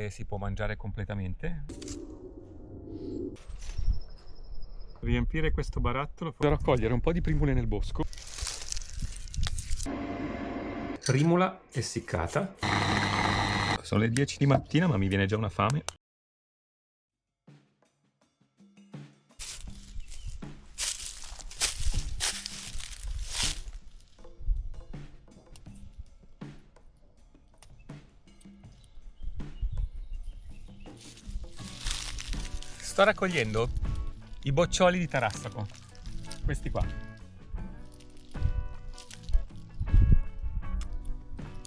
e si può mangiare completamente. Riempire questo barattolo per raccogliere un po' di primule nel bosco. Primula essiccata. Sono le 10 di mattina, ma mi viene già una fame. Sto raccogliendo i boccioli di tarassaco, questi qua.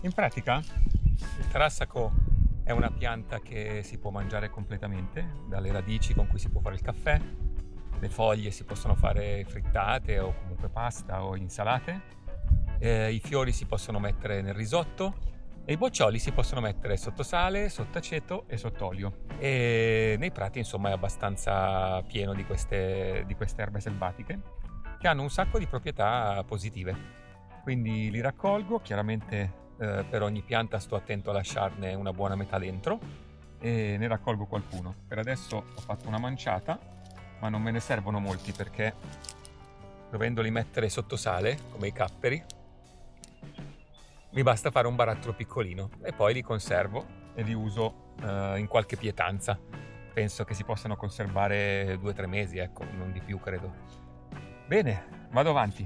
In pratica il tarassaco è una pianta che si può mangiare completamente, dalle radici con cui si può fare il caffè, le foglie si possono fare frittate o comunque pasta o insalate, i fiori si possono mettere nel risotto e i boccioli si possono mettere sotto sale, sotto aceto e sott'olio. E nei prati insomma è abbastanza pieno di queste erbe selvatiche che hanno un sacco di proprietà positive. Quindi li raccolgo, chiaramente per ogni pianta sto attento a lasciarne una buona metà dentro e ne raccolgo qualcuno. Per adesso ho fatto una manciata, ma non me ne servono molti perché dovendoli mettere sotto sale come i capperi mi basta fare un barattolo piccolino e poi li conservo e li uso in qualche pietanza. Penso che si possano conservare 2 o 3 mesi, ecco, non di più credo. Bene, vado avanti.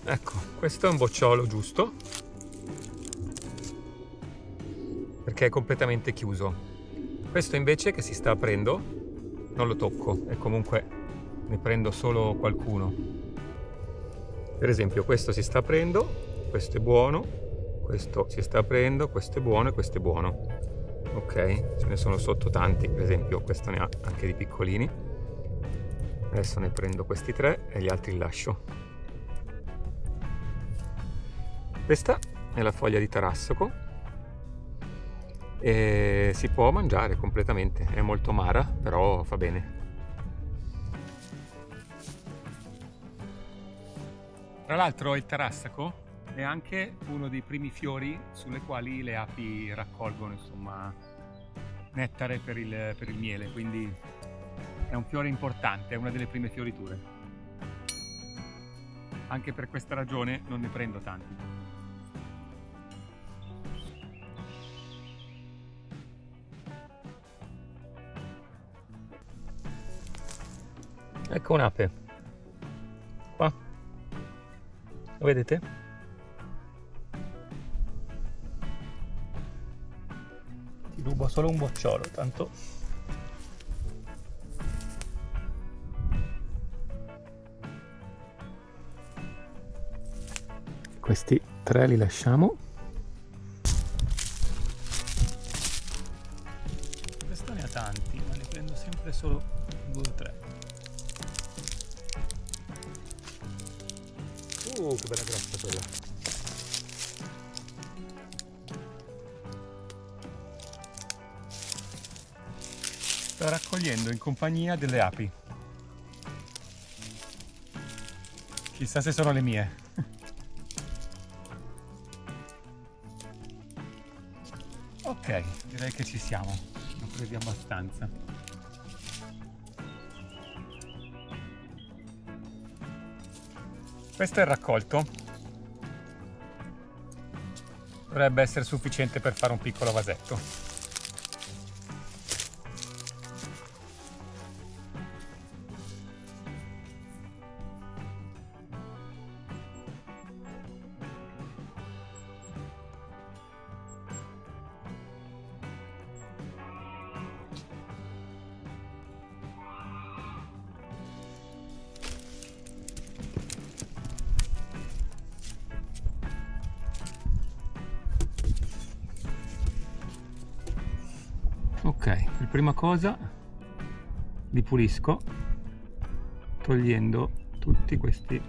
Ecco, questo è un bocciolo giusto perché è completamente chiuso. Questo invece che si sta aprendo non lo tocco e comunque ne prendo solo qualcuno. Per esempio questo si sta aprendo, questo è buono, questo si sta aprendo, questo è buono e questo è buono. Ok, ce ne sono sotto tanti, per esempio questo ne ha anche di piccolini. Adesso ne prendo questi 3 e gli altri li lascio. Questa è la foglia di tarassaco e si può mangiare completamente, è molto amara, però fa bene. Tra l'altro il tarassaco è anche uno dei primi fiori sulle quali le api raccolgono, insomma, nettare per il miele, quindi è un fiore importante, è una delle prime fioriture. Anche per questa ragione non ne prendo tanti. Ecco un'ape, qua, lo vedete? Ti rubo solo un bocciolo, tanto. Questi 3 li lasciamo. Questo ne ha tanti, ma ne prendo sempre solo 2 o 3. Che bella grossa quella. Sto raccogliendo in compagnia delle api. Chissà se sono le mie. Ok, direi che ci siamo. Ne ho presi abbastanza. Questo è il raccolto. Dovrebbe essere sufficiente per fare un piccolo vasetto. Ok, per prima cosa li pulisco togliendo tutti questi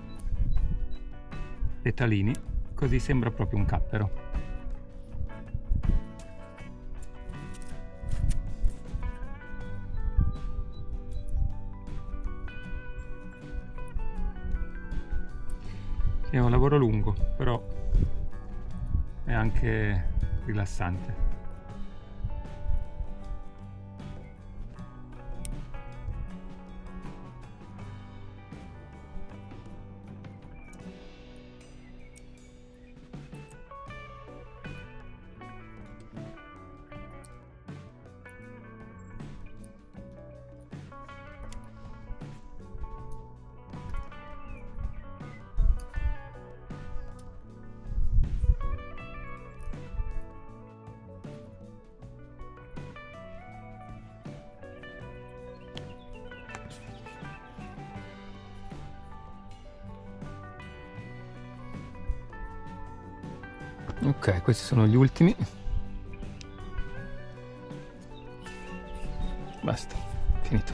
petalini, così sembra proprio un cappero. È un lavoro lungo, però è anche rilassante. Ok, questi sono gli ultimi. Basta, finito.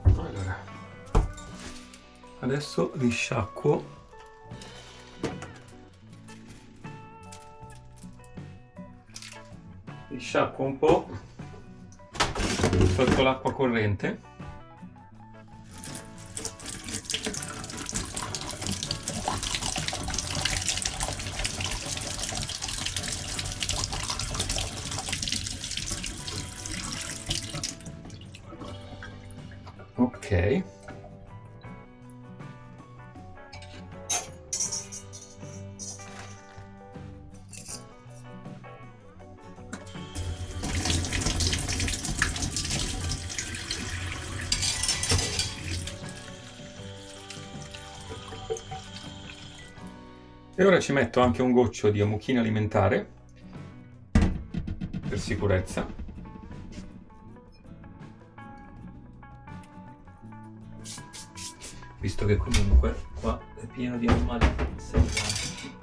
Allora, adesso li sciacquo. Li sciacquo un po' sotto l'acqua corrente. Ok. E ora ci metto anche un goccio di amuchina alimentare per sicurezza. Visto che comunque qua è pieno di animali selvatici.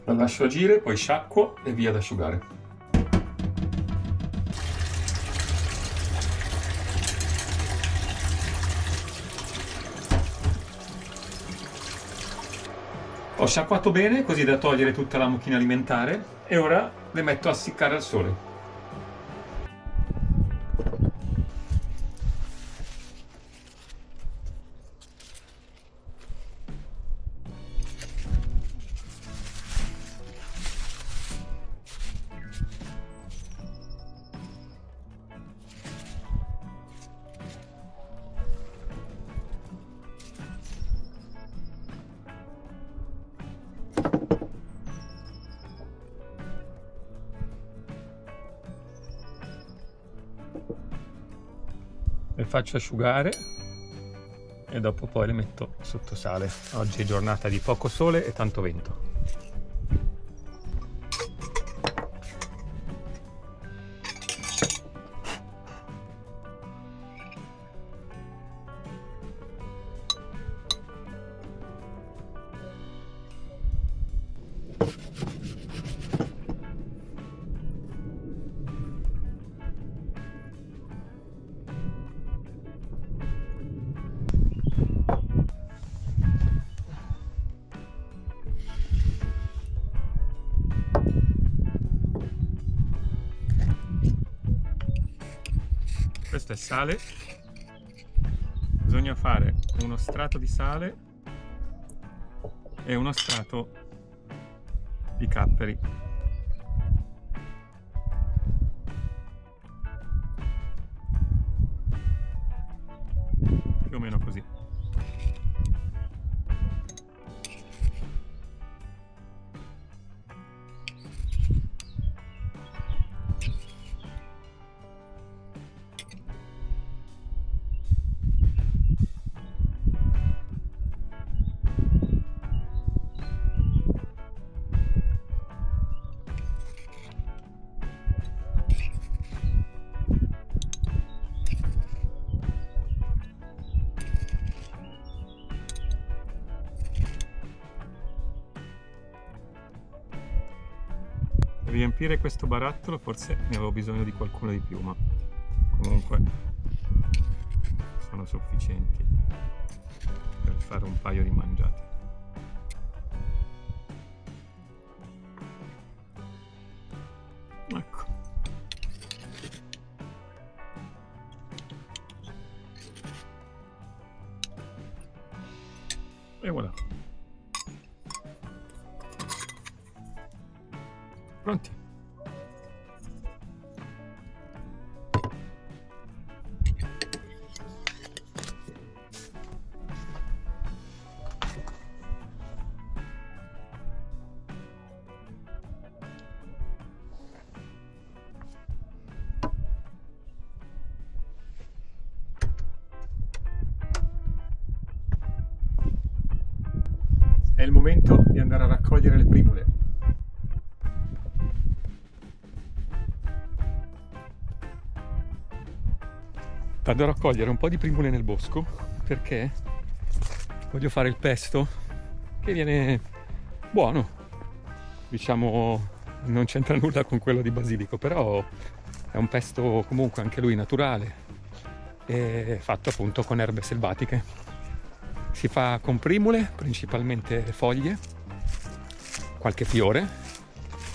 La lascio agire, poi sciacquo e via ad asciugare. Ho sciacquato bene così da togliere tutta la mucchina alimentare e ora le metto a essiccare al sole. Le faccio asciugare e dopo poi le metto sotto sale. Oggi è giornata di poco sole e tanto vento. Questo è sale. Bisogna fare uno strato di sale e uno strato di capperi. Più o meno così. Per riempire questo barattolo forse ne avevo bisogno di qualcuno di più, ma comunque sono sufficienti per fare un paio di mangiate. E voilà. Pronti? È il momento di andare a raccogliere le primule. Vado a raccogliere un po' di primule nel bosco perché voglio fare il pesto che viene buono. Diciamo, non c'entra nulla con quello di basilico, però è un pesto comunque anche lui naturale e fatto appunto con erbe selvatiche. Si fa con primule, principalmente foglie, qualche fiore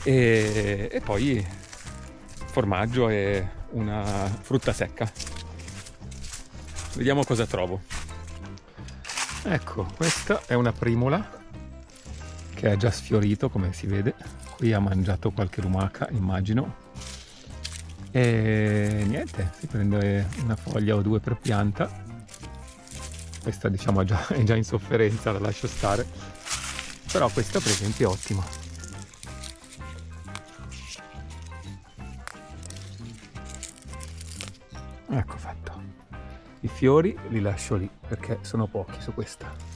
e poi formaggio e una frutta secca. Vediamo cosa trovo. Ecco, questa è una primula che è già sfiorito, come si vede. Qui ha mangiato qualche lumaca, immagino. E niente, si prende una foglia o due per pianta. Questa diciamo è già in sofferenza, la lascio stare, però questa per esempio è ottima. Ecco fatto. I fiori li lascio lì perché sono pochi su questa.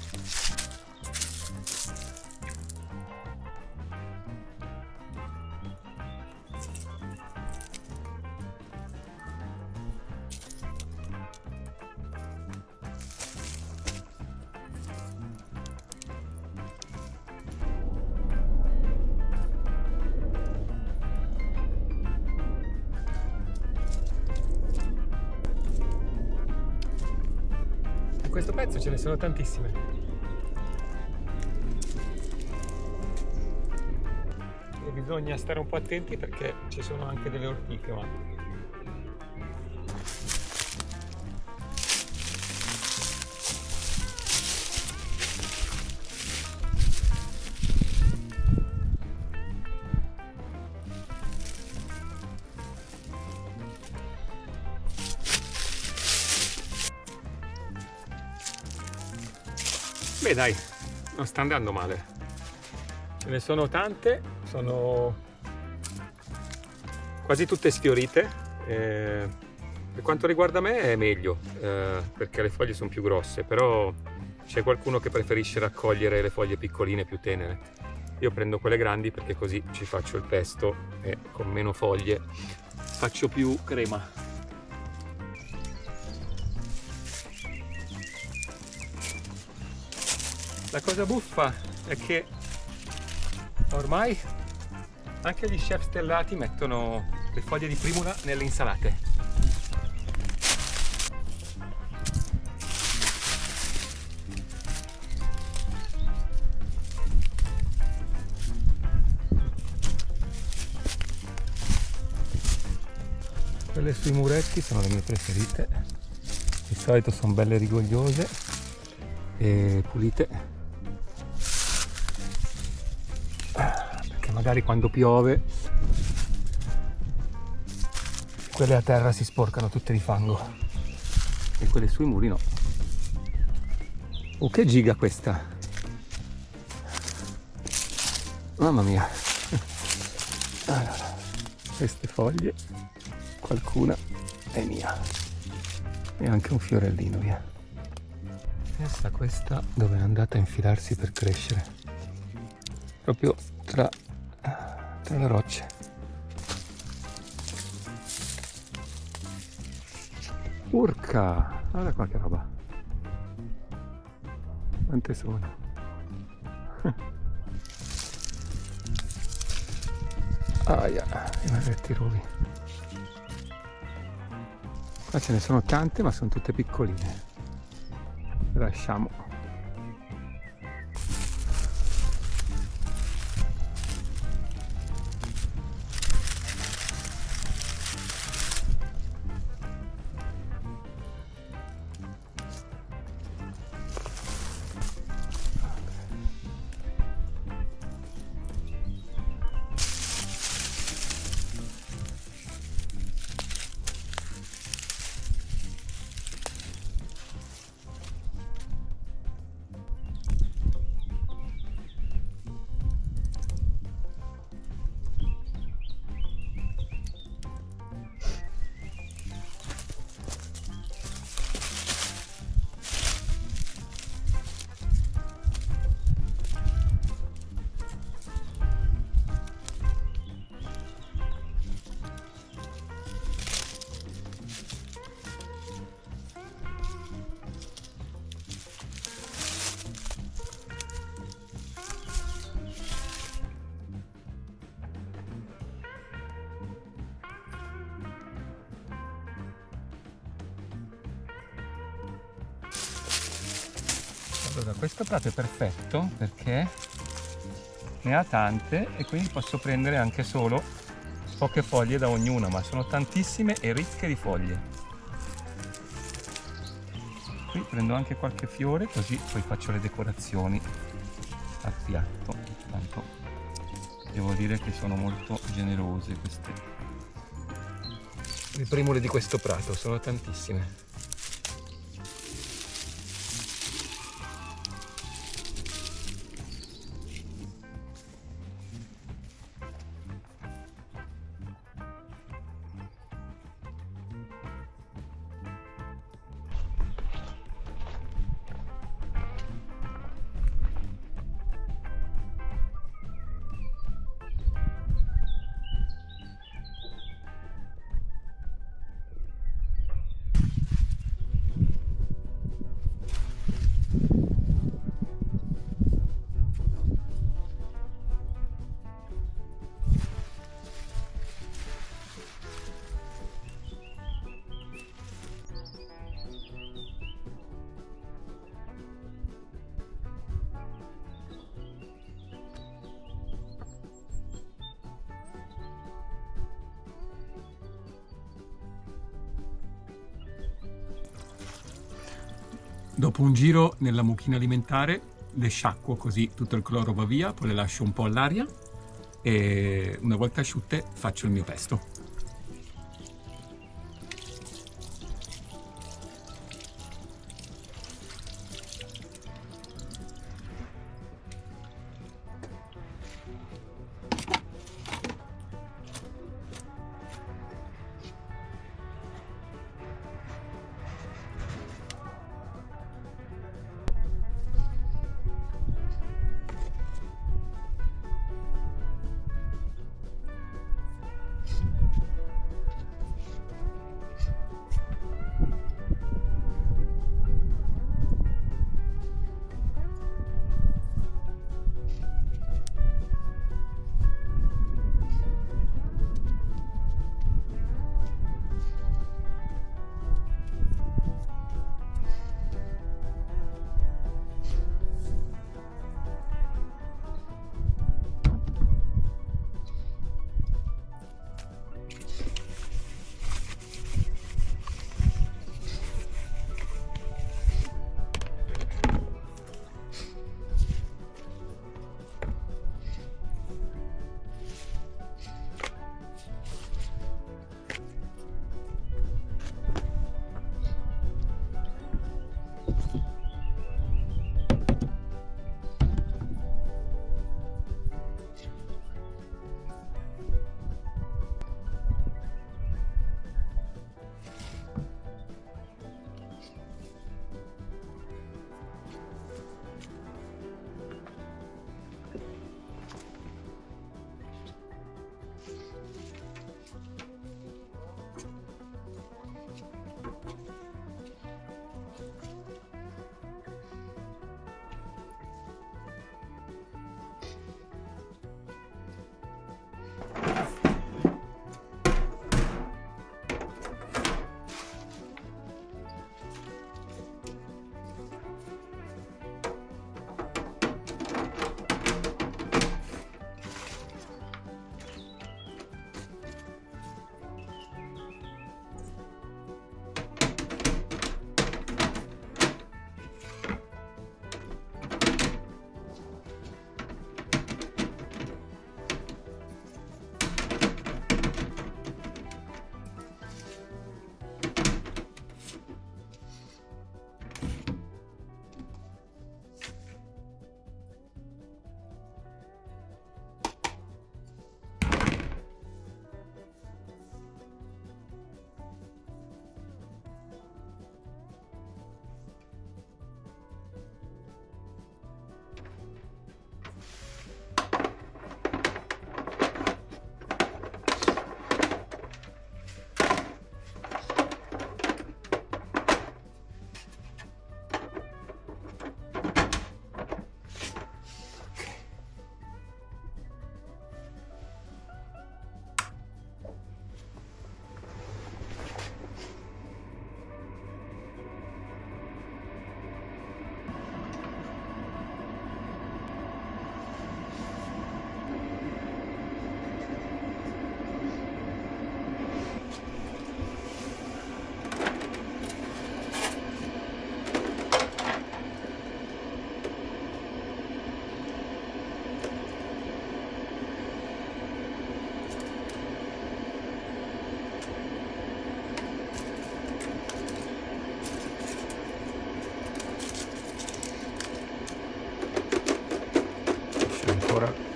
In questo pezzo ce ne sono tantissime. E bisogna stare un po' attenti perché ci sono anche delle ortiche, ma beh dai, non sta andando male. Ce ne sono tante, sono quasi tutte sfiorite. Per quanto riguarda me è meglio, perché le foglie sono più grosse, però c'è qualcuno che preferisce raccogliere le foglie piccoline più tenere. Io prendo quelle grandi perché così ci faccio il pesto e con meno foglie faccio più crema. La cosa buffa è che ormai anche gli chef stellati mettono le foglie di primula nelle insalate. Quelle sui muretti sono le mie preferite. Di solito sono belle rigogliose e pulite. Magari quando piove quelle a terra si sporcano tutte di fango e quelle sui muri no. Oh, che giga questa! Mamma mia! Allora, queste foglie, qualcuna è mia e anche un fiorellino via. Pensa questa dove è andata a infilarsi per crescere, proprio tra le rocce. Urca! Guarda qua che roba! Quante sono? Aia, i marretti rovi. Qua ce ne sono tante ma sono tutte piccoline. Le lasciamo. Allora, questo prato è perfetto perché ne ha tante e quindi posso prendere anche solo poche foglie da ognuna, ma sono tantissime e ricche di foglie. Qui prendo anche qualche fiore, così poi faccio le decorazioni al piatto. Tanto devo dire che sono molto generose queste. Le primule di questo prato sono tantissime. Dopo un giro nella mucchina alimentare le sciacquo così tutto il cloro va via, poi le lascio un po' all'aria e una volta asciutte faccio il mio pesto.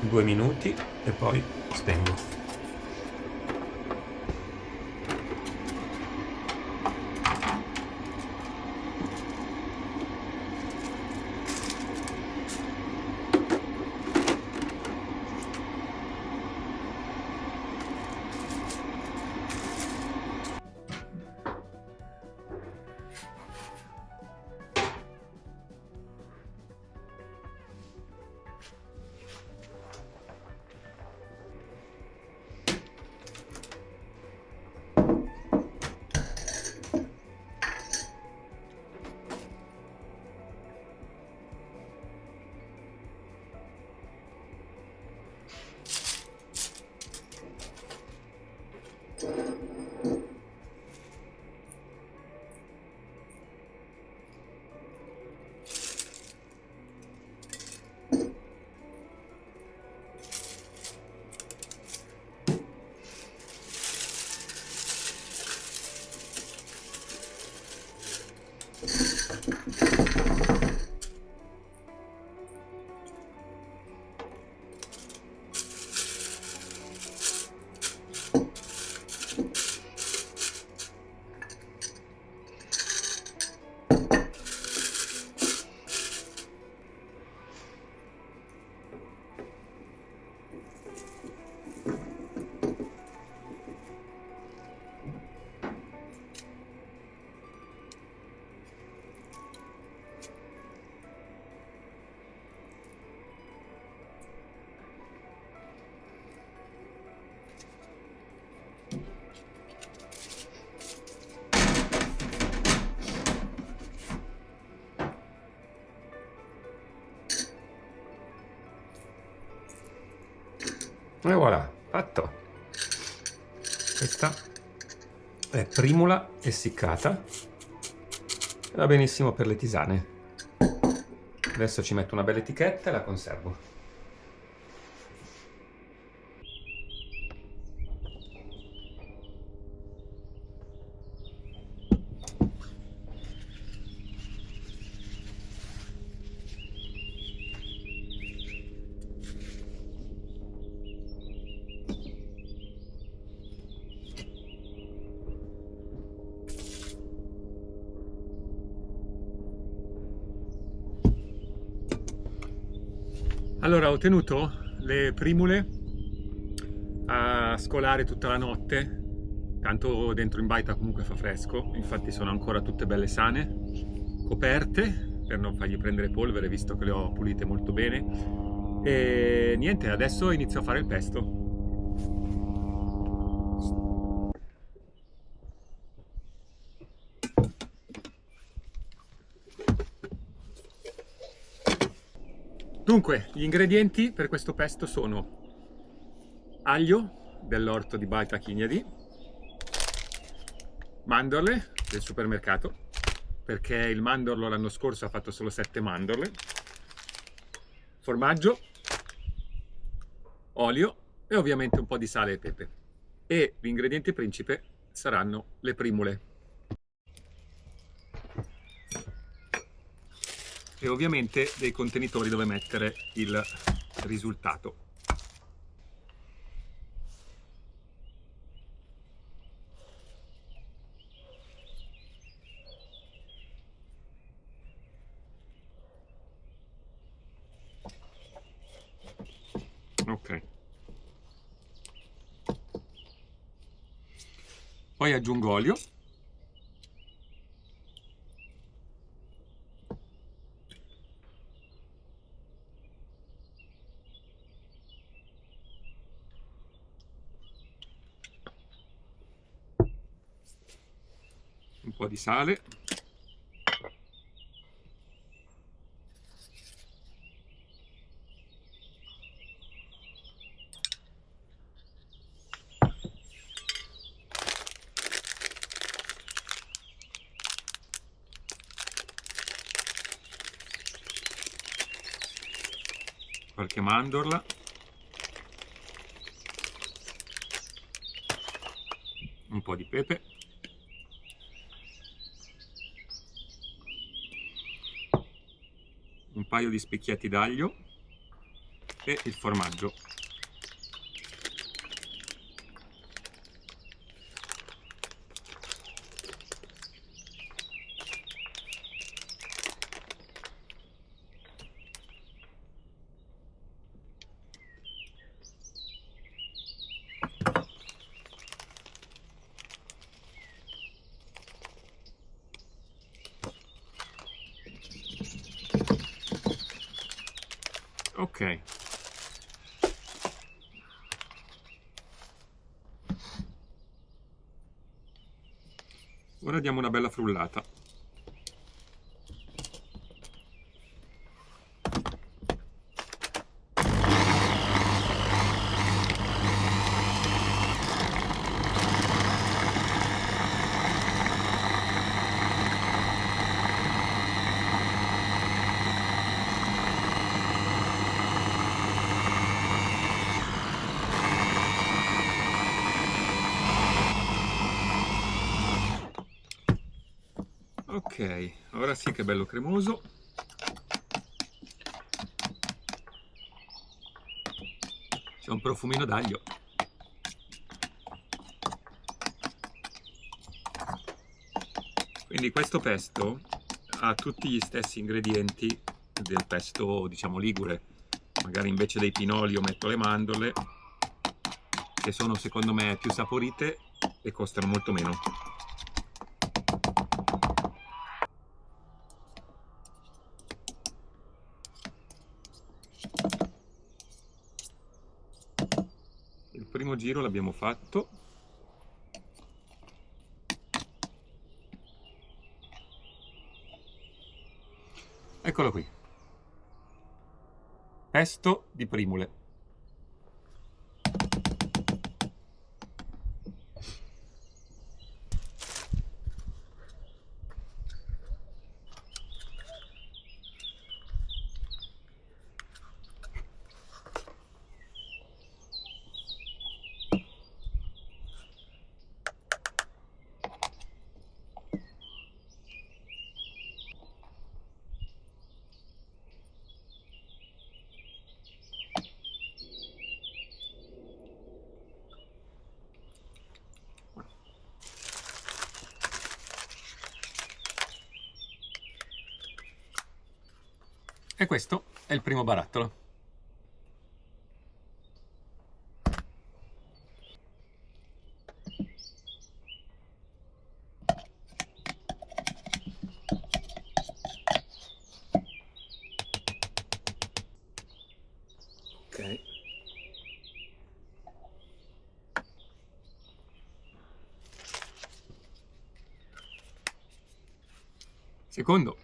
2 minuti e poi spengo. E voilà, fatto. Questa è primula essiccata. Va benissimo per le tisane. Adesso ci metto una bella etichetta e la conservo. Allora, ho tenuto le primule a scolare tutta la notte, tanto dentro in baita comunque fa fresco, infatti sono ancora tutte belle sane, coperte per non fargli prendere polvere visto che le ho pulite molto bene. E niente, adesso inizio a fare il pesto. Dunque, gli ingredienti per questo pesto sono aglio dell'orto di Baita Chignadi, mandorle del supermercato, perché il mandorlo l'anno scorso ha fatto solo 7 mandorle, formaggio, olio e ovviamente un po' di sale e pepe. E l'ingrediente principe saranno le primule. E ovviamente dei contenitori dove mettere il risultato. Ok. Poi aggiungo olio. Un po' di sale. Qualche mandorla. Un po' di pepe. Un paio di spicchietti d'aglio. e il formaggio. Ok. Ora diamo una bella frullata. Ok, ora sì che è bello cremoso. C'è un profumino d'aglio. Quindi questo pesto ha tutti gli stessi ingredienti del pesto, diciamo, ligure. Magari invece dei pinoli io metto le mandorle, che sono secondo me più saporite e costano molto meno. Il primo giro l'abbiamo fatto. Eccolo qui. Pesto di primule. E questo è il primo barattolo. Ok. Secondo.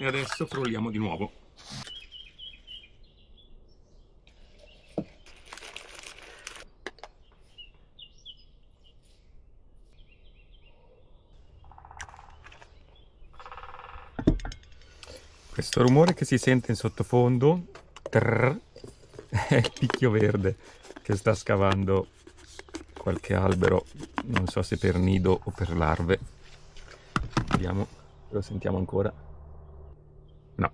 E adesso frulliamo di nuovo. Questo rumore che si sente in sottofondo è il picchio verde che sta scavando qualche albero, non so se per nido o per larve. Vediamo, lo sentiamo ancora. No,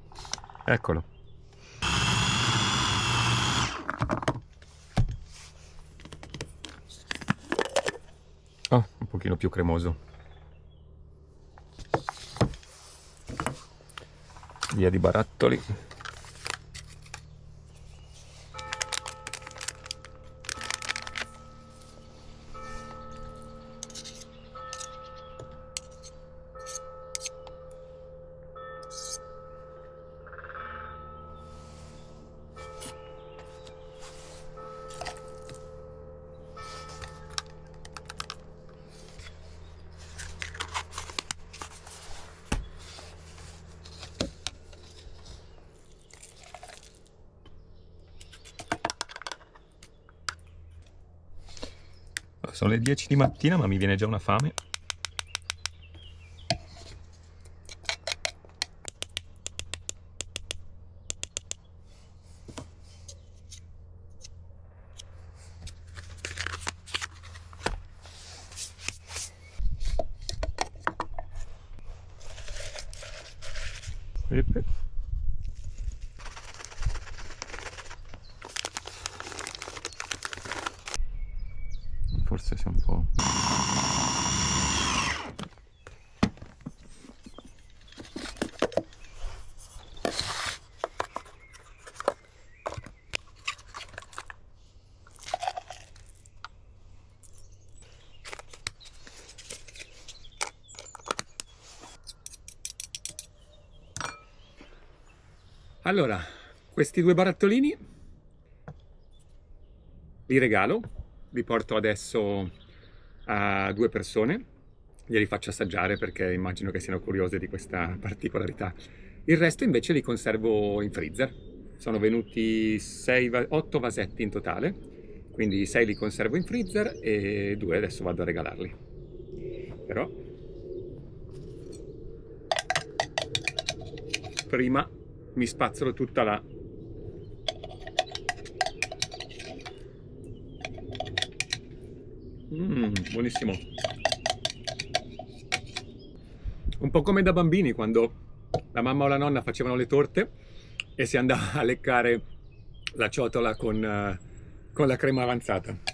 eccolo. Oh, un pochino più cremoso. Via di barattoli. Sono le 10 di mattina, ma mi viene già una fame. Eppe. forse sia un po'... Allora, questi 2 barattolini li regalo, li porto adesso a 2 persone, glieli faccio assaggiare perché immagino che siano curiose di questa particolarità. Il resto invece li conservo in freezer. Sono venuti 8 vasetti in totale, quindi 6 li conservo in freezer e 2 adesso vado a regalarli. Però prima mi spazzolo tutta la... buonissimo. Un po' come da bambini quando la mamma o la nonna facevano le torte e si andava a leccare la ciotola con la crema avanzata.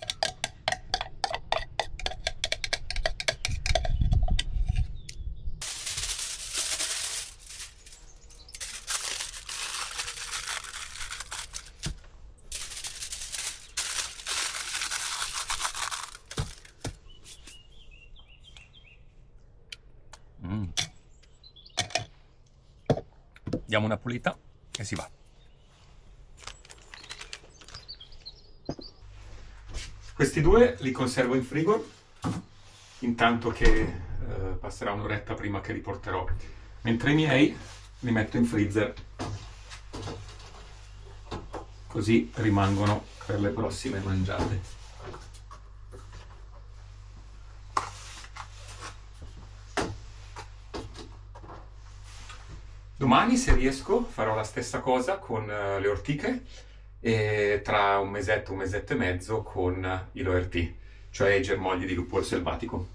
Diamo una pulita e si va. Questi 2 li conservo in frigo, intanto che passerà un'oretta prima che li porterò, mentre i miei li metto in freezer, così rimangono per le prossime mangiate. Domani, se riesco, farò la stessa cosa con le ortiche e tra un mesetto e mezzo con i LORT, cioè i germogli di luppolo selvatico.